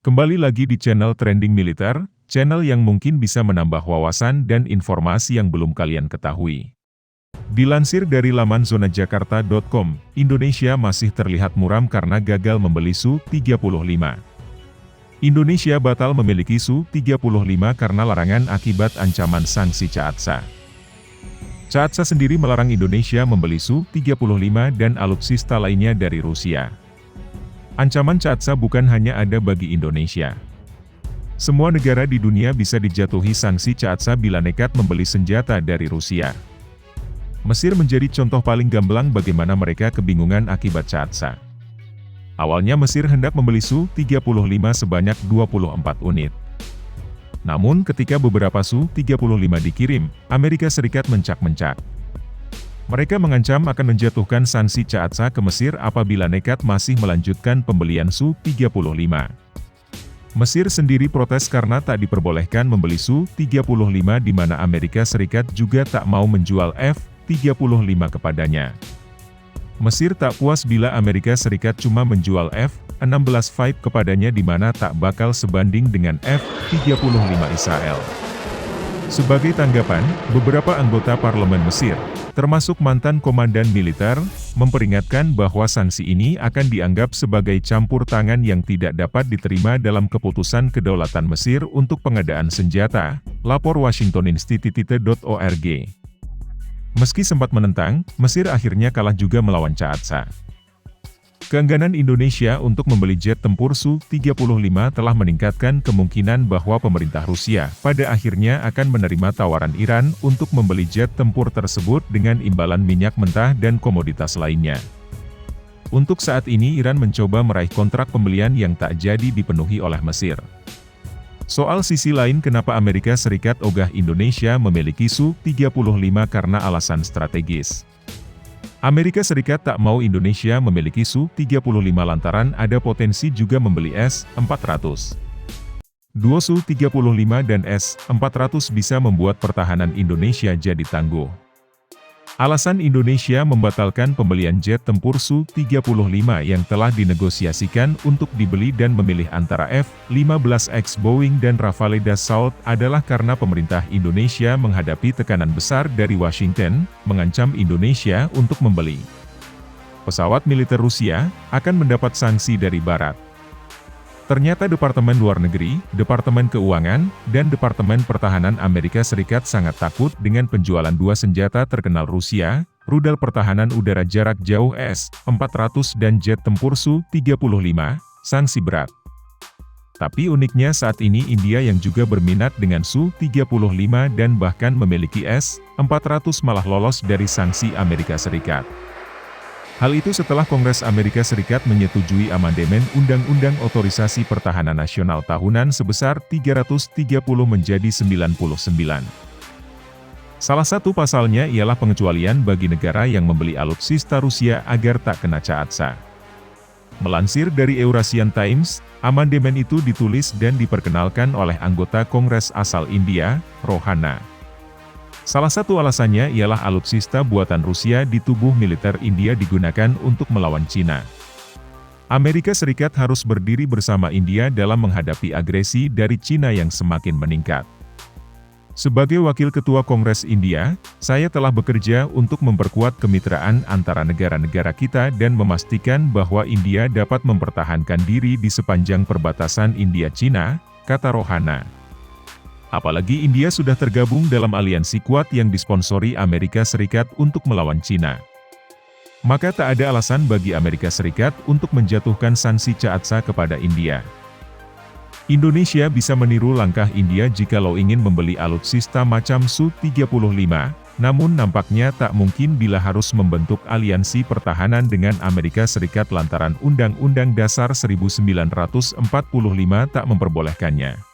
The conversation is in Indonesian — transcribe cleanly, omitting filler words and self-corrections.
Kembali lagi di channel Trending Militer, channel yang mungkin bisa menambah wawasan dan informasi yang belum kalian ketahui. Dilansir dari laman zonajakarta.com, Indonesia masih terlihat muram karena gagal membeli Su-35. Indonesia batal memiliki Su-35 karena larangan akibat ancaman sanksi CAATSA. CAATSA sendiri melarang Indonesia membeli Su-35 dan alutsista lainnya dari Rusia. Ancaman CAATSA bukan hanya ada bagi Indonesia. Semua negara di dunia bisa dijatuhi sanksi CAATSA bila nekat membeli senjata dari Rusia. Mesir menjadi contoh paling gamblang bagaimana mereka kebingungan akibat CAATSA. Awalnya Mesir hendak membeli Su-35 sebanyak 24 unit. Namun ketika beberapa Su-35 dikirim, Amerika Serikat mencak-mencak. Mereka mengancam akan menjatuhkan sanksi CAATSA ke Mesir apabila nekat masih melanjutkan pembelian Su-35. Mesir sendiri protes karena tak diperbolehkan membeli Su-35 di mana Amerika Serikat juga tak mau menjual F-35 kepadanya. Mesir tak puas bila Amerika Serikat cuma menjual F-16 Fighter kepadanya di mana tak bakal sebanding dengan F-35 Israel. Sebagai tanggapan, beberapa anggota parlemen Mesir, termasuk mantan komandan militer, memperingatkan bahwa sanksi ini akan dianggap sebagai campur tangan yang tidak dapat diterima dalam keputusan kedaulatan Mesir untuk pengadaan senjata, lapor washingtoninstitute.org. Meski sempat menentang, Mesir akhirnya kalah juga melawan CAATSA. Keengganan Indonesia untuk membeli jet tempur Su-35 telah meningkatkan kemungkinan bahwa pemerintah Rusia pada akhirnya akan menerima tawaran Iran untuk membeli jet tempur tersebut dengan imbalan minyak mentah dan komoditas lainnya. Untuk saat ini Iran mencoba meraih kontrak pembelian yang tak jadi dipenuhi oleh Mesir. Soal sisi lain kenapa Amerika Serikat ogah Indonesia memiliki Su-35 karena alasan strategis. Amerika Serikat tak mau Indonesia memiliki Su-35 lantaran ada potensi juga membeli S-400. Dua Su-35 dan S-400 bisa membuat pertahanan Indonesia jadi tangguh. Alasan Indonesia membatalkan pembelian jet tempur Su-35 yang telah dinegosiasikan untuk dibeli dan memilih antara F-15X Boeing dan Rafale Dassault adalah karena pemerintah Indonesia menghadapi tekanan besar dari Washington, mengancam Indonesia untuk membeli pesawat militer Rusia, akan mendapat sanksi dari Barat. Ternyata Departemen Luar Negeri, Departemen Keuangan, dan Departemen Pertahanan Amerika Serikat sangat takut dengan penjualan dua senjata terkenal Rusia, rudal pertahanan udara jarak jauh S-400 dan jet tempur Su-35, sanksi berat. Tapi uniknya saat ini India yang juga berminat dengan Su-35 dan bahkan memiliki S-400 malah lolos dari sanksi Amerika Serikat. Hal itu setelah Kongres Amerika Serikat menyetujui amandemen Undang-Undang Otorisasi Pertahanan Nasional tahunan sebesar 330 menjadi 99. Salah satu pasalnya ialah pengecualian bagi negara yang membeli alutsista Rusia agar tak kena CAATSA. Melansir dari Eurasian Times, amandemen itu ditulis dan diperkenalkan oleh anggota Kongres asal India, Rohana. Salah satu alasannya ialah alutsista buatan Rusia di tubuh militer India digunakan untuk melawan Cina. Amerika Serikat harus berdiri bersama India dalam menghadapi agresi dari Cina yang semakin meningkat. Sebagai wakil ketua Kongres India, saya telah bekerja untuk memperkuat kemitraan antara negara-negara kita dan memastikan bahwa India dapat mempertahankan diri di sepanjang perbatasan India-Cina, kata Rohana. Apalagi India sudah tergabung dalam aliansi kuat yang disponsori Amerika Serikat untuk melawan Cina. Maka tak ada alasan bagi Amerika Serikat untuk menjatuhkan sanksi CAATSA kepada India. Indonesia bisa meniru langkah India jikalau ingin membeli alutsista macam Su-35, namun nampaknya tak mungkin bila harus membentuk aliansi pertahanan dengan Amerika Serikat lantaran Undang-Undang Dasar 1945 tak memperbolehkannya.